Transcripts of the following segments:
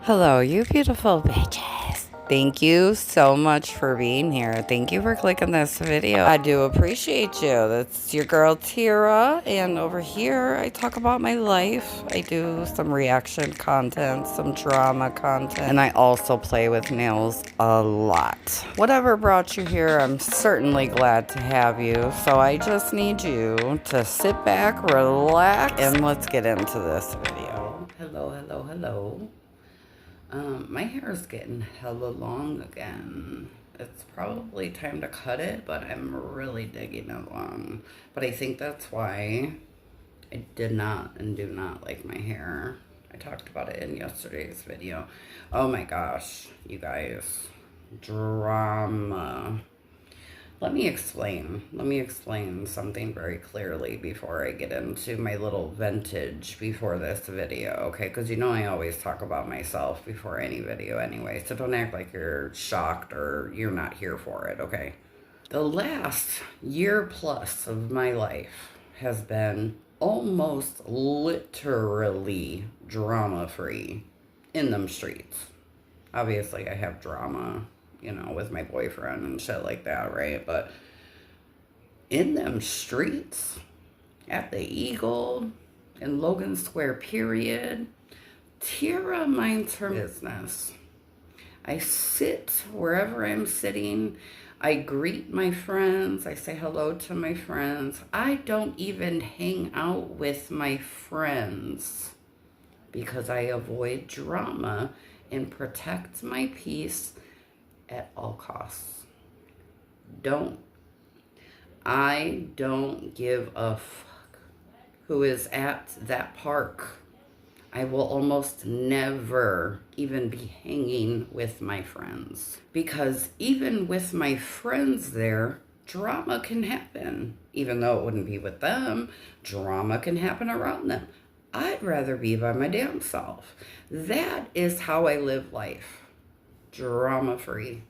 Hello, you beautiful bitches. Thank you so much for being here. Thank you for clicking this video. I do appreciate you. That's your girl Tira, and over here I talk about my life. I do some reaction content, some drama content, and I also play with nails a lot. Whatever brought you here, I'm certainly glad to have you. So I just need you to sit back, relax, and let's get into this video. Hello, hello, hello. My hair is getting hella long again. It's probably time to cut it, but I'm really digging it long. But I think that's why I did not and do not like my hair. I talked about it in yesterday's video. Oh my gosh, you guys. Drama. Let me explain something very clearly before I get into my little vintage before this video, okay? Because you know I always talk about myself before any video anyway, so don't act like you're shocked or you're not here for it, okay? The last year plus of my life has been almost literally drama-free in them streets. Obviously, I have drama, you know, with my boyfriend and shit like that, right? But in them streets, at the Eagle, in Logan Square, period, Tira minds her business. I sit wherever I'm sitting. I greet my friends. I say hello to my friends. I don't even hang out with my friends because I avoid drama and protect my peace at all costs. I don't give a fuck who is at that park. I will almost never even be hanging with my friends, because even with my friends there, drama can happen. Even though it wouldn't be with them, drama can happen around them. I'd rather be by my damn self. That is how I live life. Drama-free.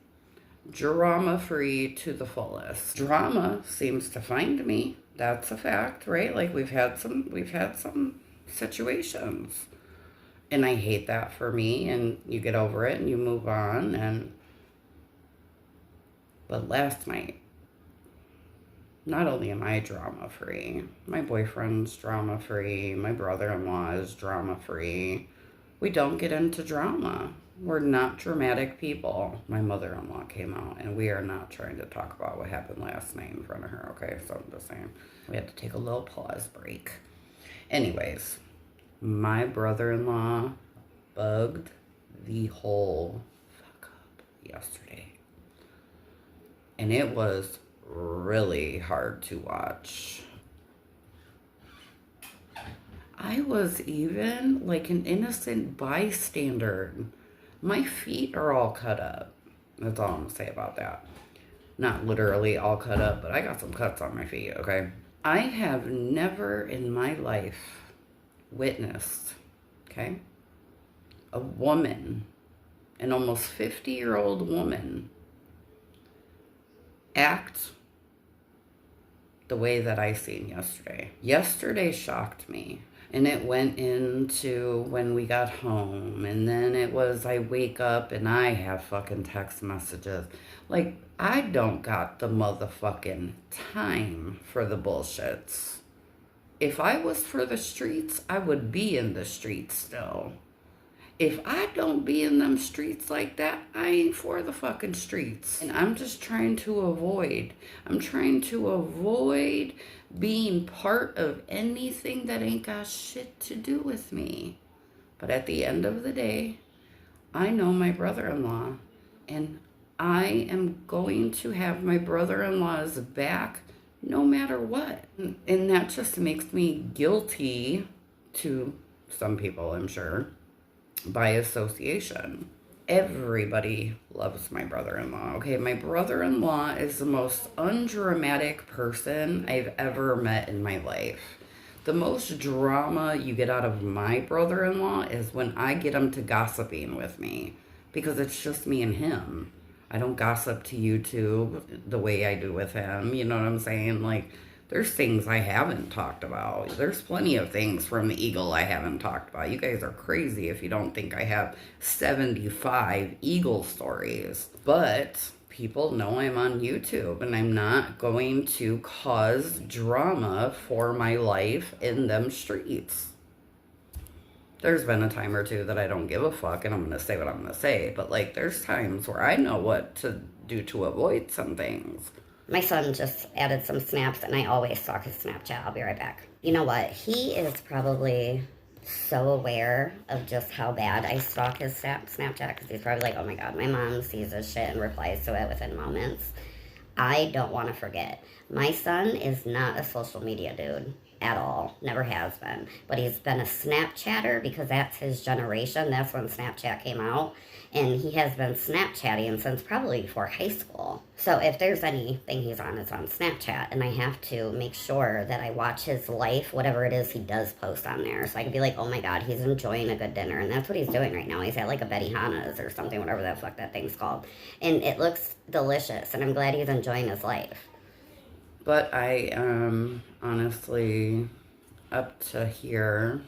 Drama-free to the fullest. Drama seems to find me. That's a fact, right? Like we've had some situations. And I hate that for me, and you get over it and you move on. But last night, not only am I drama-free, my boyfriend's drama-free, my brother-in-law is drama-free. We don't get into drama. We're not dramatic people. My mother-in-law came out, and we are not trying to talk about what happened last night in front of her, okay? So I'm just saying, we had to take a little pause break. Anyways, my brother-in-law bugged the whole fuck up yesterday. And it was really hard to watch. I was even like an innocent bystander. My feet are all cut up. That's all I'm gonna say about that. Not literally all cut up, but I got some cuts on my feet, okay? I have never in my life witnessed, okay, a woman, an almost 50-year-old woman, act the way that I seen yesterday. Yesterday shocked me. And it went into when we got home. And then it was I wake up and I have fucking text messages. Like, I don't got the motherfucking time for the bullshits. If I was for the streets, I would be in the streets still. If I don't be in them streets like that, I ain't for the fucking streets. And I'm just trying to avoid. I'm trying to avoid being part of anything that ain't got shit to do with me. But at the end of the day, I know my brother-in-law, and I am going to have my brother-in-law's back no matter what. And that just makes me guilty to some people, I'm sure, by association. Everybody loves my brother-in-law, okay? My brother-in-law is the most undramatic person I've ever met in my life. The most drama you get out of my brother-in-law is when I get him to gossiping with me, because it's just me and him. I don't gossip to YouTube the way I do with him, you know what I'm saying? Like, There's things I haven't talked about. There's plenty of things from the Eagle I haven't talked about. You guys are crazy if you don't think I have 75 Eagle stories. But people know I'm on YouTube, and I'm not going to cause drama for my life in them streets. There's been a time or two that I don't give a fuck, and I'm going to say what I'm going to say. But, like, there's times where I know what to do to avoid some things. My son just added some snaps, and I always stalk his Snapchat. I'll be right back. You know what? He is probably so aware of just how bad I stalk his Snapchat, because he's probably like, oh my god, my mom sees this shit and replies to it within moments. I don't want to forget. My son is not a social media dude at all. Never has been. But he's been a Snapchatter because that's his generation. That's when Snapchat came out. And he has been Snapchatting since probably before high school. So if there's anything he's on, it's on Snapchat. And I have to make sure that I watch his life, whatever it is he does post on there. So I can be like, oh my god, he's enjoying a good dinner. And that's what he's doing right now. He's at like a Benihana's or something, whatever the fuck that thing's called. And it looks delicious. And I'm glad he's enjoying his life. But I am honestly up to here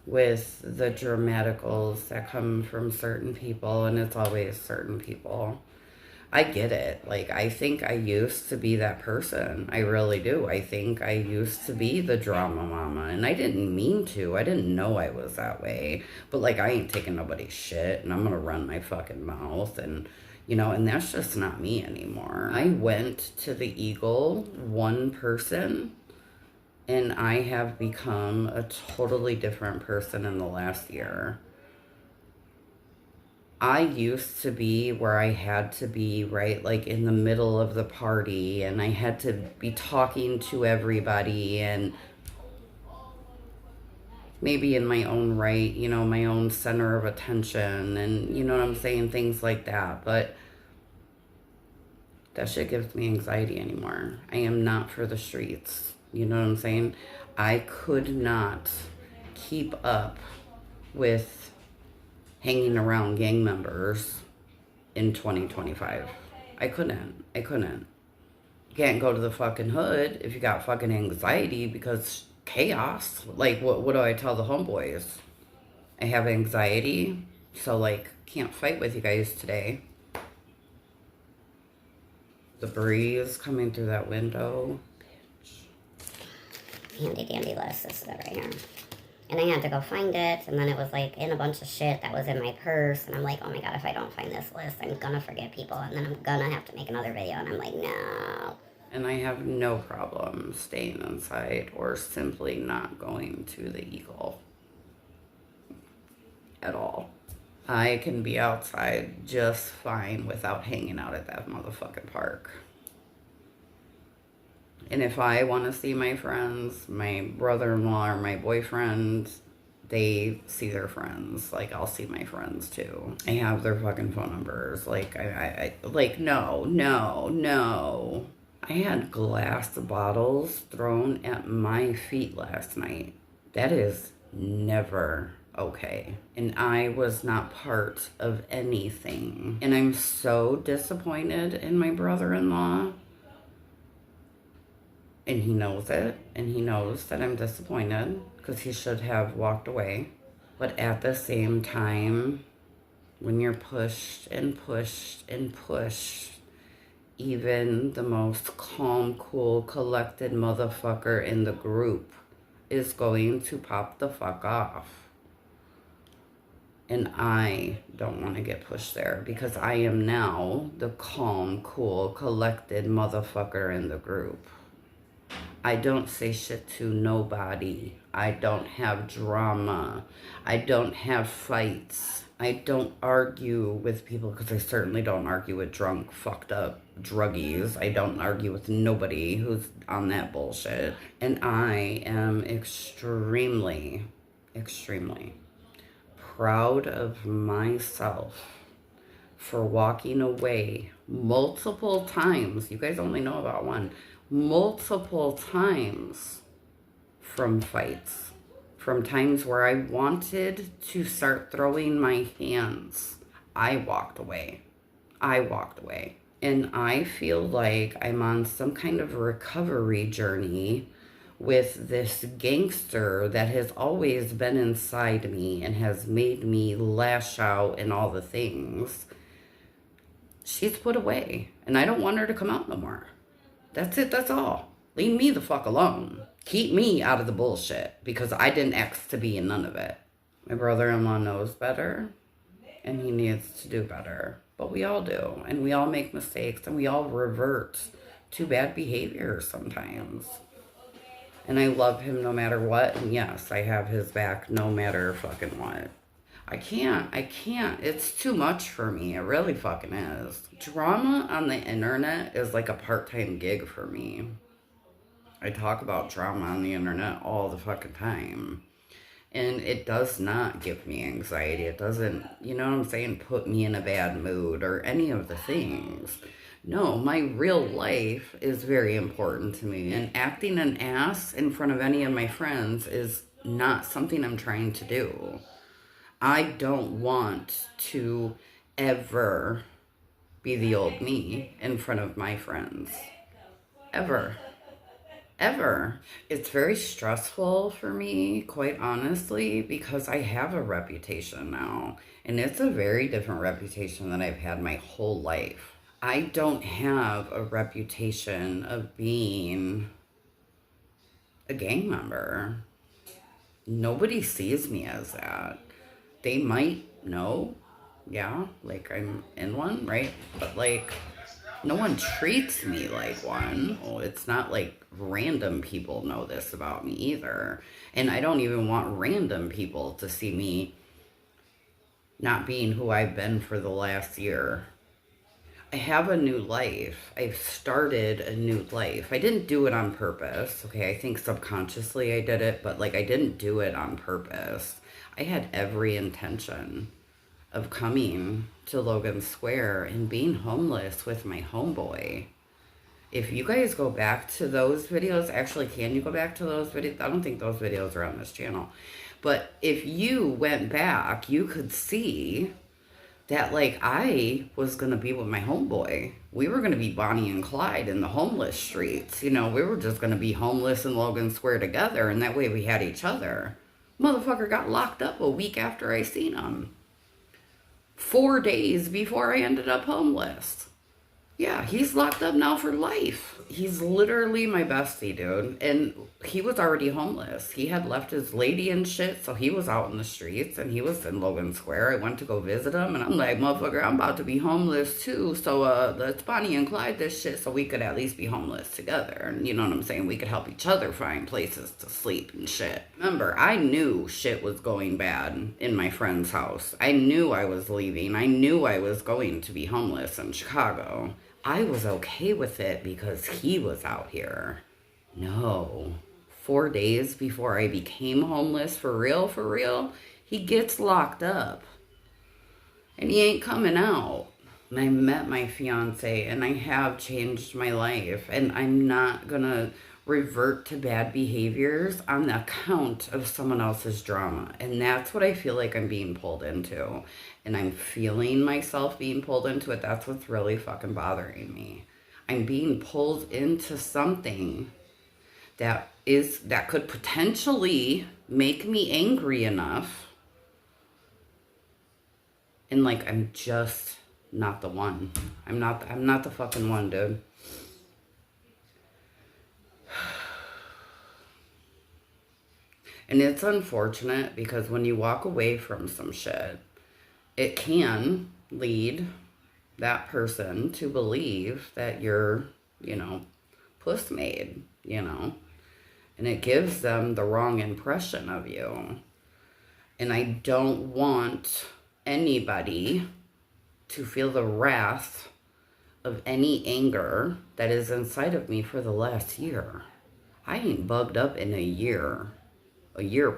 with the dramaticals that come from certain people, and it's always certain people. I get it. Like, I think I used to be that person. I really do. I think I used to be the drama mama, and I didn't mean to. I didn't know I was that way. But, like, I ain't taking nobody's shit, and I'm gonna run my fucking mouth, and, you know, and that's just not me anymore. I went to the Eagle one person, and I have become a totally different person in the last year. I used to be where I had to be, right, like in the middle of the party, and I had to be talking to everybody, and maybe in my own right, you know, my own center of attention, and you know what I'm saying, things like that. But that shit gives me anxiety anymore. I am not for the streets. You know what I'm saying? I could not keep up with hanging around gang members in 2025. I couldn't. You can't go to the fucking hood if you got fucking anxiety because chaos. Like, what do I tell the homeboys? I have anxiety, so, like, can't fight with you guys today. The breeze coming through that window. Handy dandy list. This is it right here. And I had to go find it, and then it was like in a bunch of shit that was in my purse, and I'm like, oh my god, if I don't find this list, I'm gonna forget people, and then I'm gonna have to make another video, and I'm like, no. And I have no problem staying inside or simply not going to the Eagle at all. I can be outside just fine without hanging out at that motherfucking park. And if I want to see my friends, my brother-in-law or my boyfriend, they see their friends. Like, I'll see my friends too. I have their fucking phone numbers. Like, no. I had glass bottles thrown at my feet last night. That is never okay. And I was not part of anything. And I'm so disappointed in my brother-in-law. And he knows it, and he knows that I'm disappointed because he should have walked away. But at the same time, when you're pushed and pushed and pushed, even the most calm, cool, collected motherfucker in the group is going to pop the fuck off. And I don't want to get pushed there because I am now the calm, cool, collected motherfucker in the group. I don't say shit to nobody. I don't have drama. I don't have fights. I don't argue with people because I certainly don't argue with drunk, fucked up druggies. I don't argue with nobody who's on that bullshit. And I am extremely, extremely proud of myself for walking away multiple times. You guys only know about one. Multiple times from fights, from times where I wanted to start throwing my hands. I walked away. And I feel like I'm on some kind of recovery journey with this gangster that has always been inside me and has made me lash out and all the things. She's put away, and I don't want her to come out no more. That's it, that's all. Leave me the fuck alone. Keep me out of the bullshit, because I didn't ask to be in none of it. My brother-in-law knows better, and he needs to do better. But we all do, and we all make mistakes, and we all revert to bad behavior sometimes. And I love him no matter what, and yes, I have his back no matter fucking what. I can't. It's too much for me. It really fucking is. Drama on the internet is like a part-time gig for me. I talk about drama on the internet all the fucking time. And it does not give me anxiety. It doesn't, you know what I'm saying, put me in a bad mood or any of the things. No, my real life is very important to me. And acting an ass in front of any of my friends is not something I'm trying to do. I don't want to ever be the old me in front of my friends. Ever. Ever. It's very stressful for me, quite honestly, because I have a reputation now. And it's a very different reputation than I've had my whole life. I don't have a reputation of being a gang member. Nobody sees me as that. They might know, yeah, like I'm in one, right? But like, no one treats me like one. Well, it's not like random people know this about me either. And I don't even want random people to see me not being who I've been for the last year. I have a new life. I've started a new life. I didn't do it on purpose. Okay, I think subconsciously I did it, but like I didn't do it on purpose. I had every intention of coming to Logan Square and being homeless with my homeboy. If you guys go back to those videos, actually, can you go back to those videos? I don't think those videos are on this channel. But if you went back, you could see that, like, I was going to be with my homeboy. We were going to be Bonnie and Clyde in the homeless streets. You know, we were just going to be homeless in Logan Square together, and that way we had each other. Motherfucker got locked up a week after I seen him. 4 days before I ended up homeless. Yeah, he's locked up now for life. He's literally my bestie, dude. And he was already homeless. He had left his lady and shit, so he was out in the streets, and he was in Logan Square. I went to go visit him, and I'm like, motherfucker, I'm about to be homeless too, so let's Bonnie and Clyde this shit so we could at least be homeless together. And you know what I'm saying? We could help each other find places to sleep and shit. Remember, I knew shit was going bad in my friend's house. I knew I was leaving. I knew I was going to be homeless in Chicago. I was okay with it because he was out here. No. 4 days before I became homeless for real, he gets locked up. And he ain't coming out. And I met my fiance, and I have changed my life. And I'm not gonna revert to bad behaviors on the account of someone else's drama. And that's what I feel like I'm being pulled into. And I'm feeling myself being pulled into it. That's what's really fucking bothering me. I'm being pulled into something that could potentially make me angry enough. And like, I'm just not the one. I'm not the fucking one, dude. And it's unfortunate because when you walk away from some shit, it can lead that person to believe that you're, you know, puss made, you know. And it gives them the wrong impression of you. And I don't want anybody to feel the wrath of any anger that is inside of me for the last year. I ain't bugged up in a year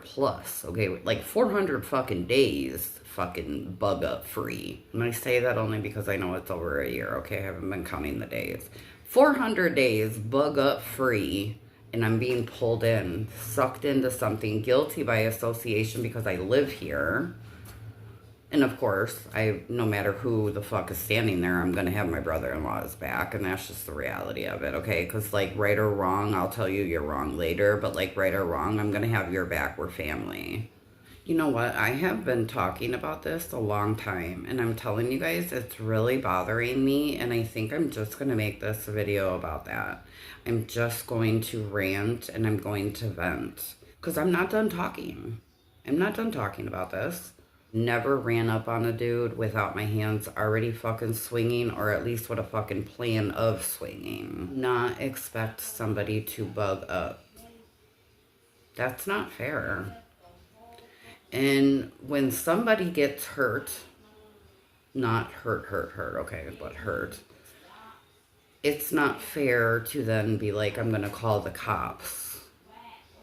plus, okay? Like 400 fucking days fucking bug up free. And I say that only because I know it's over a year, okay? I haven't been counting the days. 400 days bug up free, and I'm being pulled in, sucked into something, guilty by association because I live here. And of course, no matter who the fuck is standing there, I'm gonna have my brother-in-law's back, and that's just the reality of it, okay? Because, like, right or wrong, I'll tell you you're wrong later, but, like, right or wrong, I'm gonna have your back. We're family. You know what? I have been talking about this a long time, and I'm telling you guys, it's really bothering me, and I think I'm just gonna make this a video about that. I'm just going to rant, and I'm going to vent, because I'm not done talking. I'm not done talking about this. Never ran up on a dude without my hands already fucking swinging, or at least with a fucking plan of swinging. Not expect somebody to bug up. That's not fair. And when somebody gets hurt, not hurt, okay, but hurt, it's not fair to then be like, I'm gonna call the cops.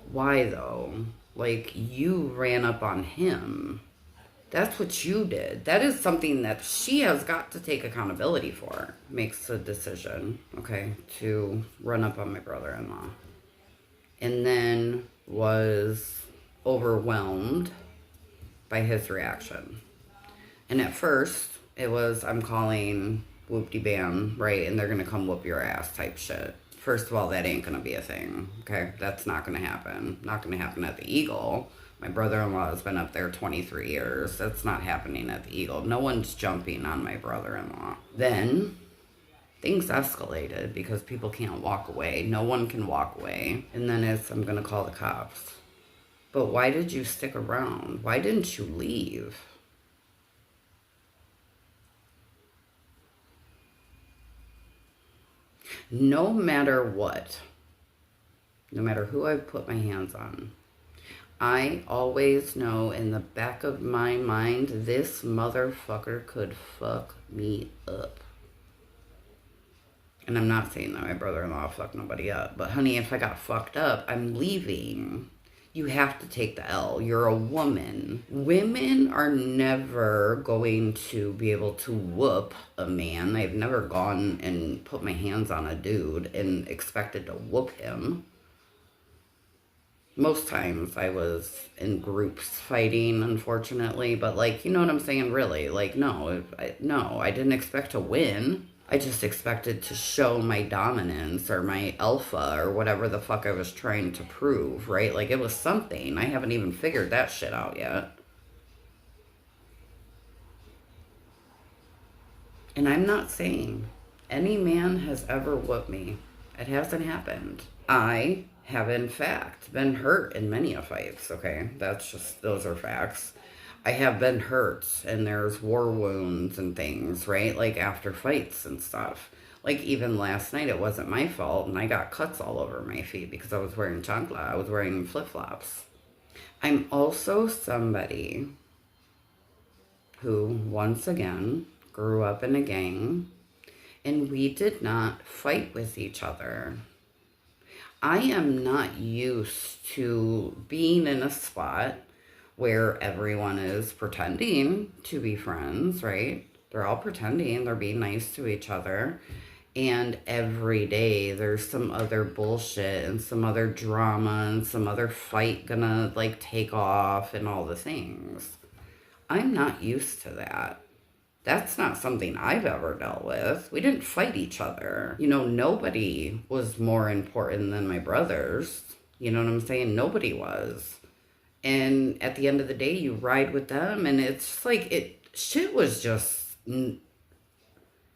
Why though? Like, you ran up on him. That's what you did. That is something that she has got to take accountability for. Makes a decision, okay, to run up on my brother-in-law. And then was overwhelmed by his reaction. And at first, it was, I'm calling whoop-de-bam, right, and they're going to come whoop your ass type shit. First of all, that ain't going to be a thing, okay? That's not going to happen. Not going to happen at the Eagle. My brother-in-law has been up there 23 years. That's not happening at the Eagle. No one's jumping on my brother-in-law. Then, things escalated because people can't walk away. No one can walk away. And then it's, I'm going to call the cops. But why did you stick around? Why didn't you leave? No matter what, no matter who I've put my hands on, I always know in the back of my mind, this motherfucker could fuck me up. And I'm not saying that my brother-in-law fucked nobody up, but honey, if I got fucked up, I'm leaving. You have to take the L. You're a woman. Women are never going to be able to whoop a man. I've never gone and put my hands on a dude and expected to whoop him. Most times I was in groups fighting, unfortunately, but, like, you know what I'm saying? Really, like, no, I didn't expect to win. I just expected to show my dominance or my alpha or whatever the fuck I was trying to prove, right? Like, it was something. I haven't even figured that shit out yet. And I'm not saying any man has ever whooped me. It hasn't happened. I have, in fact, been hurt in many a fights, okay? Those are facts. I have been hurt, and there's war wounds and things, right? Like, after fights and stuff. Like, even last night, it wasn't my fault, and I got cuts all over my feet because I was wearing chancla. I was wearing flip-flops. I'm also somebody who, once again, grew up in a gang, and we did not fight with each other. I am not used to being in a spot where everyone is pretending to be friends, right? They're all pretending, they're being nice to each other. And every day there's some other bullshit and some other drama and some other fight gonna, like, take off and all the things. I'm not used to that. That's not something I've ever dealt with. We didn't fight each other. You know, nobody was more important than my brothers. You know what I'm saying? Nobody was. And at the end of the day, you ride with them, and it's like, shit was just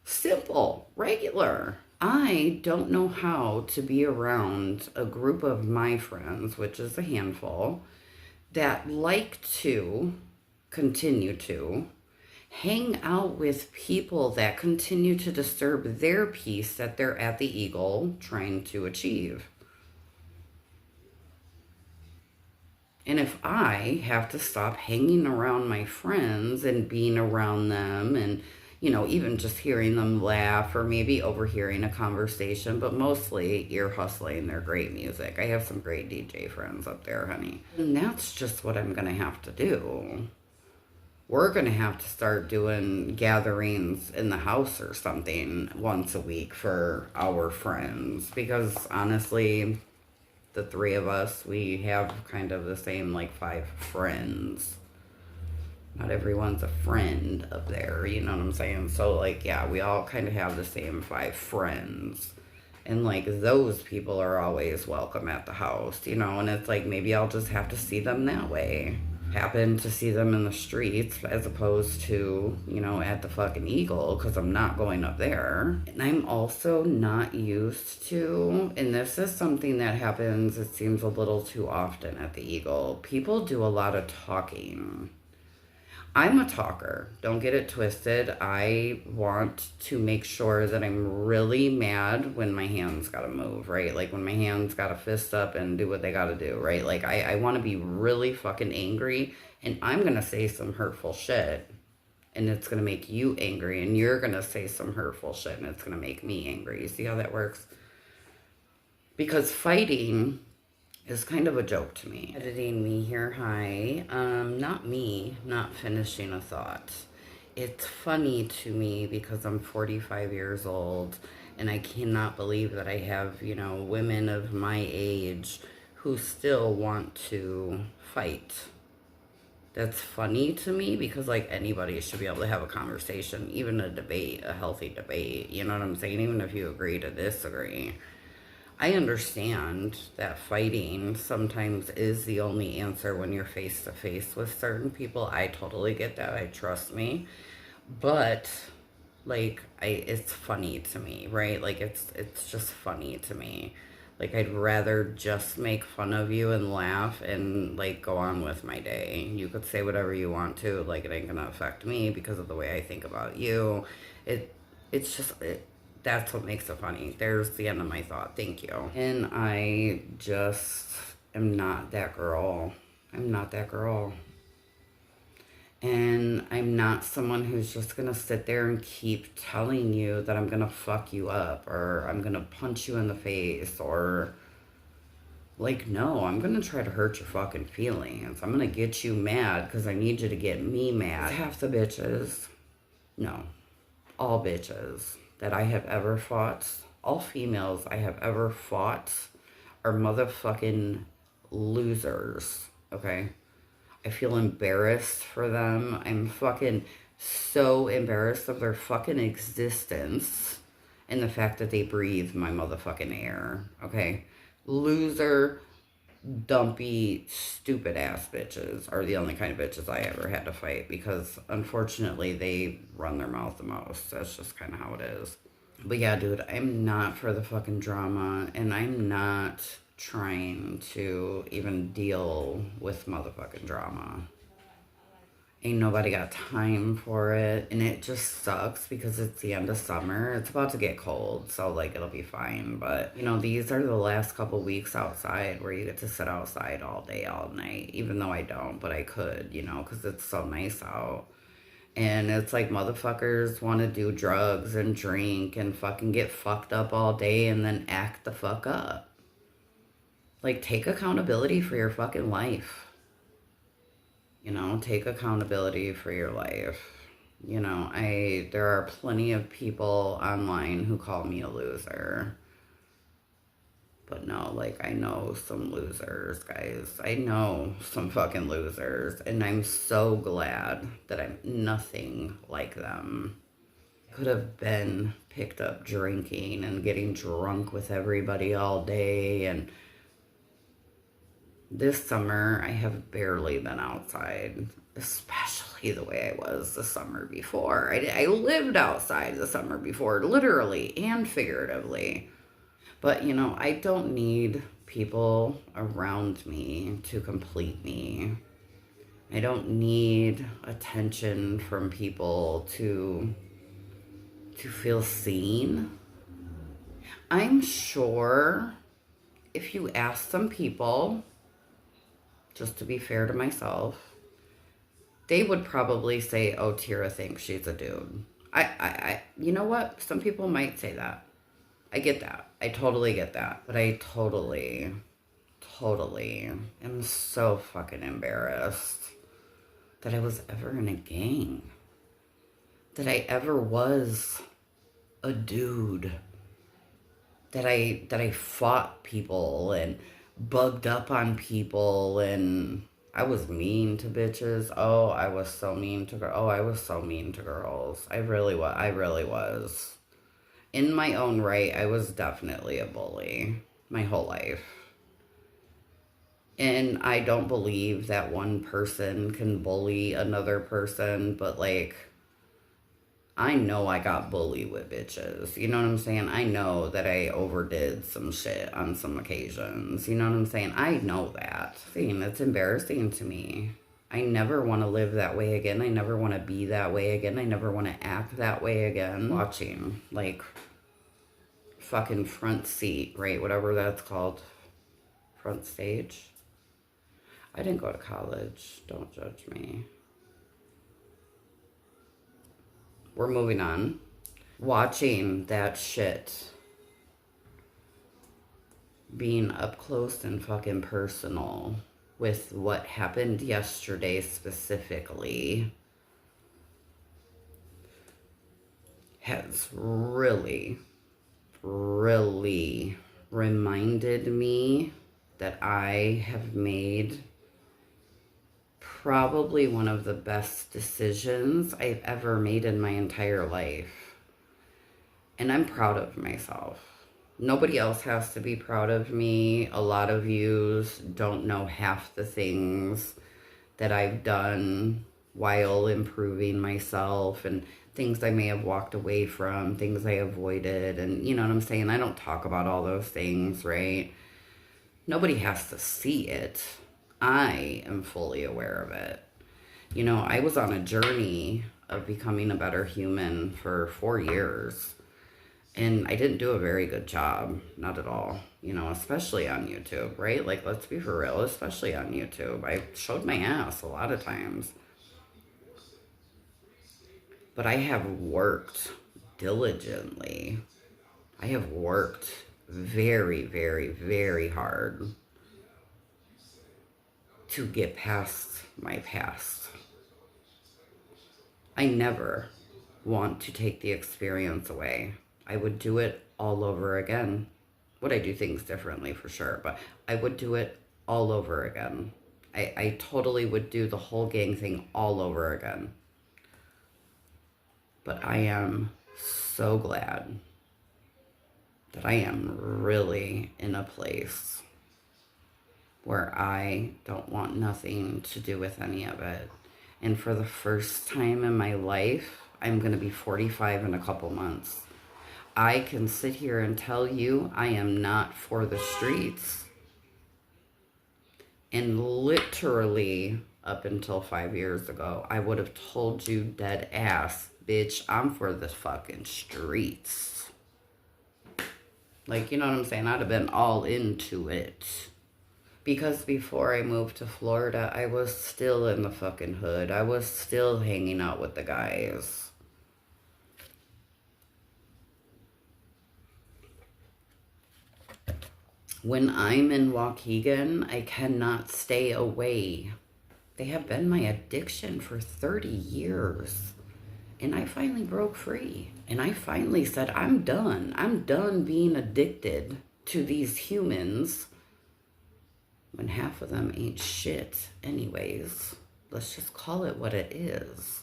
simple, regular. I don't know how to be around a group of my friends, which is a handful, that like to continue to hang out with people that continue to disturb their peace that they're at the Eagle trying to achieve. And if I have to stop hanging around my friends and being around them and, you know, even just hearing them laugh or maybe overhearing a conversation, but mostly ear hustling their great music. I have some great DJ friends up there, honey. And that's just what I'm going to have to do. We're going to have to start doing gatherings in the house or something once a week for our friends. Because honestly, the three of us, we have kind of the same, like, 5 friends. Not everyone's a friend up there, you know what I'm saying? So, like, yeah, we all kind of have the same 5 friends. And, like, those people are always welcome at the house, you know? And it's like, maybe I'll just have to see them that way. Happen to see them in the streets as opposed to, you know, at the fucking Eagle, because I'm not going up there. And I'm also not used to, and this is something that happens, it seems a little too often at the Eagle. People do a lot of talking. I'm a talker. Don't get it twisted. I want to make sure that I'm really mad when my hands gotta move, right? Like when my hands gotta fist up and do what they gotta do, right? Like I want to be really fucking angry, and I'm gonna say some hurtful shit, and it's gonna make you angry, and you're gonna say some hurtful shit, and it's gonna make me angry. You see how that works? Because fighting is kind of a joke to me. Editing me here, hi. Not me, not finishing a thought. It's funny to me because I'm 45 years old and I cannot believe that I have, you know, women of my age who still want to fight. That's funny to me because, like, anybody should be able to have a conversation, even a debate, a healthy debate. You know what I'm saying? Even if you agree to disagree. I understand that fighting sometimes is the only answer when you're face to face with certain people. I totally get that. I trust me. But like it's funny to me, right? Like it's just funny to me. Like I'd rather just make fun of you and laugh and like go on with my day. You could say whatever you want to, like it ain't gonna affect me because of the way I think about you. It's just that's what makes it funny. There's the end of my thought. Thank you. And I just am not that girl. I'm not that girl. And I'm not someone who's just gonna sit there and keep telling you that I'm gonna fuck you up or I'm gonna punch you in the face or like, no, I'm gonna try to hurt your fucking feelings. I'm gonna get you mad because I need you to get me mad. Half the bitches, no, all bitches that I have ever fought, all females I have ever fought are motherfucking losers, okay? I feel embarrassed for them. I'm fucking so embarrassed of their fucking existence and the fact that they breathe my motherfucking air, okay? Loser, dumpy, stupid ass bitches are the only kind of bitches I ever had to fight because unfortunately they run their mouth the most. That's just kind of how it is. But yeah, dude, I'm not for the fucking drama and I'm not trying to even deal with motherfucking drama. Ain't nobody got time for it, and it just sucks because it's the end of summer. It's about to get cold, so like it'll be fine, but you know, these are the last couple weeks outside where you get to sit outside all day, all night, even though I don't, but I could, you know, because it's so nice out. And it's like motherfuckers want to do drugs and drink and fucking get fucked up all day and then act the fuck up. Like, take accountability for your fucking life. You know, take accountability for your life. You know, there are plenty of people online who call me a loser. But no, like, I know some losers, guys. I know some fucking losers. And I'm so glad that I'm nothing like them. Could have been picked up drinking and getting drunk with everybody all day. And this summer, I have barely been outside, especially the way I was the summer before. I lived outside the summer before, literally and figuratively. But, you know, I don't need people around me to complete me. I don't need attention from people to feel seen. I'm sure if you ask some people, just to be fair to myself, they would probably say, oh, Tira thinks she's a dude. You know what? Some people might say that. I get that. I totally get that. But I totally am so fucking embarrassed that I was ever in a gang. That I ever was a dude. That I fought people and bugged up on people and I was mean to bitches. Oh, I was so mean to girls. Oh, I was so mean to girls. I really was. I really was. In my own right, I was definitely a bully my whole life. And I don't believe that one person can bully another person, but like, I know I got bullied with bitches. You know what I'm saying? I know that I overdid some shit on some occasions. You know what I'm saying? I know that. It's embarrassing to me. I never want to live that way again. I never want to be that way again. I never want to act that way again. Watching, like, fucking front seat, right? Whatever that's called. Front stage. I didn't go to college. Don't judge me. We're moving on. Watching that shit. Being up close and fucking personal with what happened yesterday specifically has really, really reminded me that I have made probably one of the best decisions I've ever made in my entire life. And I'm proud of myself. Nobody else has to be proud of me. A lot of yous don't know half the things that I've done while improving myself, and things I may have walked away from, things I avoided, and you know what I'm saying? I don't talk about all those things, right? Nobody has to see it. I am fully aware of it. You know, I was on a journey of becoming a better human for 4 years. And I didn't do a very good job. Not at all. You know, especially on YouTube, right? Like, let's be for real, especially on YouTube. I showed my ass a lot of times. But I have worked diligently. I have worked very, very, very hard to get past my past. I never want to take the experience away. I would do it all over again. Would I do things differently? For sure, but I would do it all over again. I totally would do the whole gang thing all over again. But I am so glad that I am really in a place where I don't want nothing to do with any of it. And for the first time in my life, I'm going to be 45 in a couple months. I can sit here and tell you I am not for the streets. And literally up until 5 years ago, I would have told you dead ass, bitch, I'm for the fucking streets. Like, you know what I'm saying? I'd have been all into it. Because before I moved to Florida, I was still in the fucking hood. I was still hanging out with the guys. When I'm in Waukegan, I cannot stay away. They have been my addiction for 30 years. And I finally broke free. And I finally said, I'm done. I'm done being addicted to these humans when half of them ain't shit anyways. Let's just call it what it is.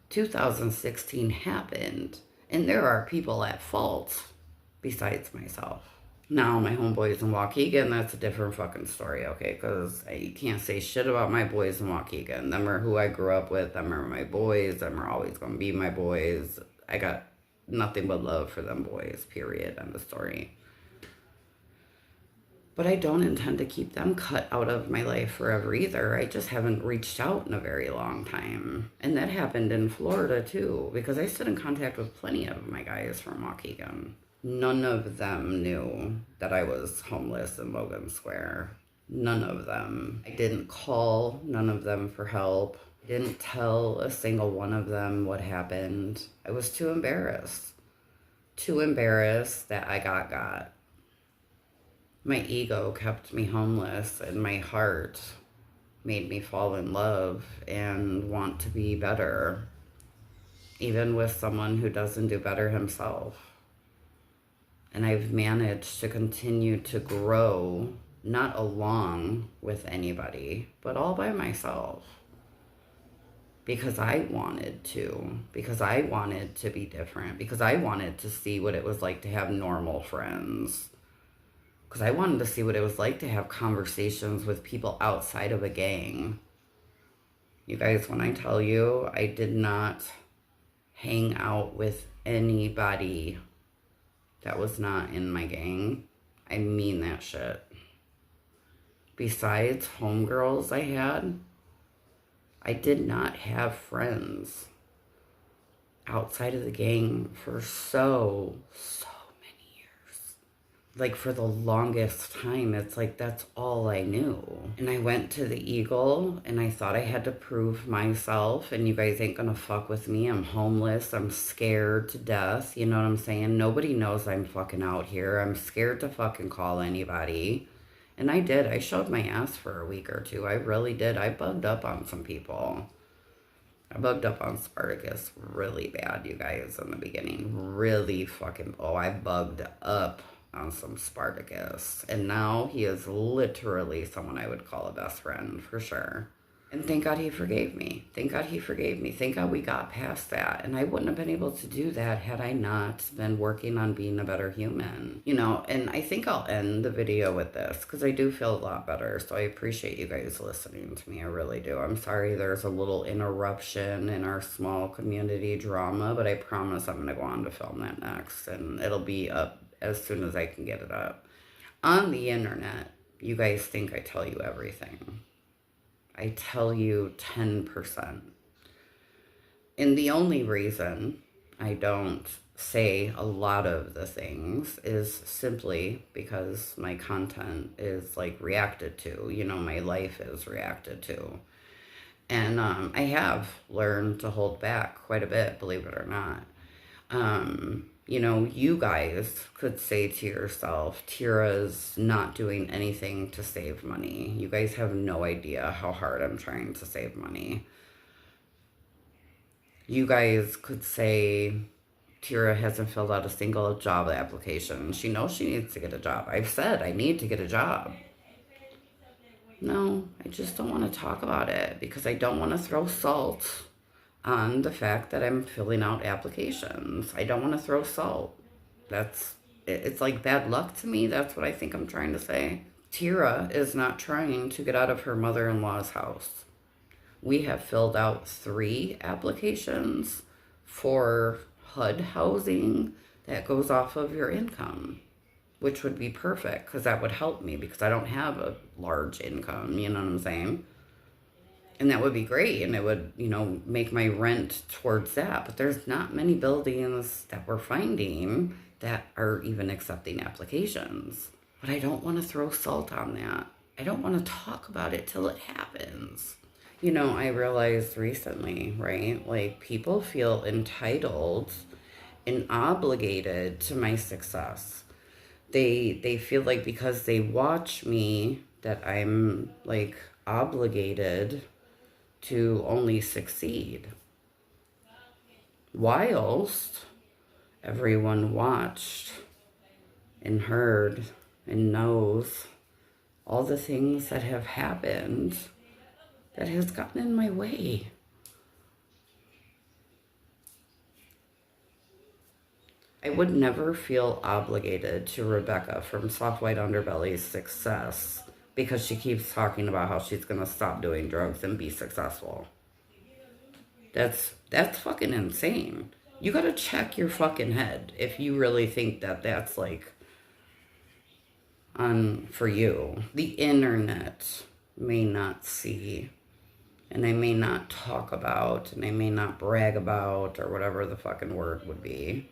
2016 happened, and there are people at fault besides myself. Now, my homeboys in Waukegan, that's a different fucking story, okay? Because you can't say shit about my boys in Waukegan. Them are who I grew up with. Them are my boys. Them are always going to be my boys. I got nothing but love for them boys, period, end of story. But I don't intend to keep them cut out of my life forever either. I just haven't reached out in a very long time. And that happened in Florida, too, because I stood in contact with plenty of my guys from Waukegan. None of them knew that I was homeless in Logan Square. None of them. I didn't call none of them for help. I didn't tell a single one of them what happened. I was too embarrassed. Too embarrassed that I got. My ego kept me homeless, and my heart made me fall in love and want to be better, even with someone who doesn't do better himself. And I've managed to continue to grow not along with anybody, but all by myself. Because I wanted to. Because I wanted to be different. Because I wanted to see what it was like to have normal friends. Because I wanted to see what it was like to have conversations with people outside of a gang. You guys, when I tell you, I did not hang out with anybody that was not in my gang. I mean that shit. Besides homegirls I did not have friends outside of the gang for so many years. Like, for the longest time, it's like that's all I knew. And I went to the Eagle, and I thought I had to prove myself, and you guys ain't gonna fuck with me. I'm homeless. I'm scared to death. You know what I'm saying? Nobody knows I'm fucking out here. I'm scared to fucking call anybody. And I did. I showed my ass for a week or two. I really did. I bugged up on some people. I bugged up on Spartacus really bad, you guys, in the beginning. Really fucking... Oh, I bugged up on some Spartacus. And now he is literally someone I would call a best friend, for sure. And thank God he forgave me. Thank God he forgave me. Thank God we got past that. And I wouldn't have been able to do that had I not been working on being a better human. You know, and I think I'll end the video with this because I do feel a lot better. So I appreciate you guys listening to me. I really do. I'm sorry there's a little interruption in our small community drama, but I promise I'm going to go on to film that next. And it'll be up as soon as I can get it up. On the internet, you guys think I tell you everything. I tell you 10%. And the only reason I don't say a lot of the things is simply because my content is like reacted to. You know, my life is reacted to. And I have learned to hold back quite a bit, believe it or not. You know, you guys could say to yourself, Tira's not doing anything to save money. You guys have no idea how hard I'm trying to save money. You guys could say, Tira hasn't filled out a single job application. She knows she needs to get a job. I've said I need to get a job. No, I just don't want to talk about it because I don't want to throw salt on the fact that I'm filling out applications. I don't want to throw salt. It's like bad luck to me. That's what I think I'm trying to say. Tira is not trying to get out of her mother-in-law's house. We have filled out 3 applications for HUD housing that goes off of your income, which would be perfect because that would help me because I don't have a large income, you know what I'm saying? And that would be great, and it would, you know, make my rent towards that. But there's not many buildings that we're finding that are even accepting applications. But I don't want to throw salt on that. I don't want to talk about it till it happens. You know, I realized recently, right? Like, people feel entitled and obligated to my success. They feel like because they watch me that I'm, like, obligated to only succeed. Whilst everyone watched and heard and knows all the things that have happened that has gotten in my way. I would never feel obligated to Rebecca from Soft White Underbelly's success because she keeps talking about how she's going to stop doing drugs and be successful. That's fucking insane. You got to check your fucking head if you really think that that's like for you. The internet may not see, and I may not talk about, and I may not brag about, or whatever the fucking word would be,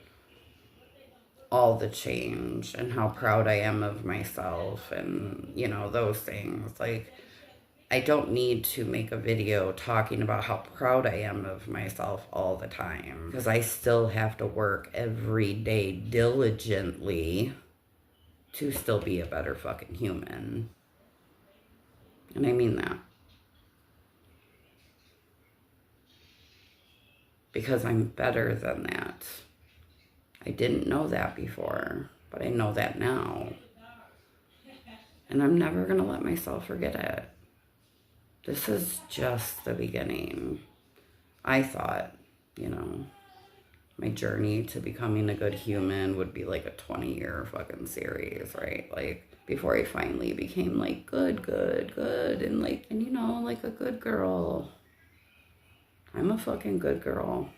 all the change and how proud I am of myself and, you know, those things. Like, I don't need to make a video talking about how proud I am of myself all the time because I still have to work every day diligently to still be a better fucking human. And I mean that. Because I'm better than that. I didn't know that before, but I know that now. And I'm never going to let myself forget it. This is just the beginning. I thought, you know, my journey to becoming a good human would be like a 20-year fucking series, right? Like, before I finally became like good, and like, and you know, like a good girl. I'm a fucking good girl.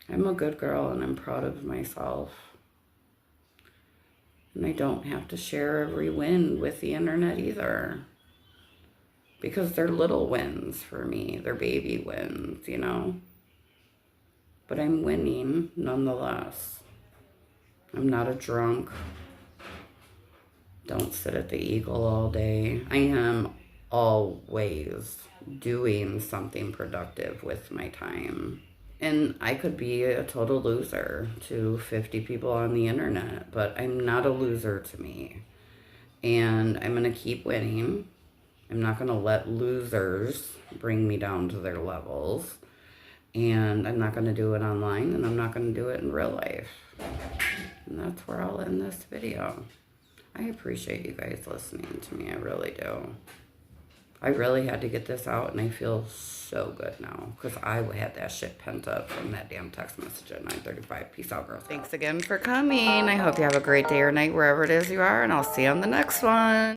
I'm a good girl and I'm proud of myself. And I don't have to share every win with the internet either. Because they're little wins for me. They're baby wins, you know. But I'm winning nonetheless. I'm not a drunk. Don't sit at the Eagle all day. I am always doing something productive with my time. And I could be a total loser to 50 people on the internet, but I'm not a loser to me. And I'm going to keep winning. I'm not going to let losers bring me down to their levels. And I'm not going to do it online, and I'm not going to do it in real life. And that's where I'll end this video. I appreciate you guys listening to me. I really do. I really had to get this out, and I feel so good now because I had that shit pent up from that damn text message at 9:35. Peace out, girls. Thanks again for coming. I hope you have a great day or night wherever it is you are, and I'll see you on the next one.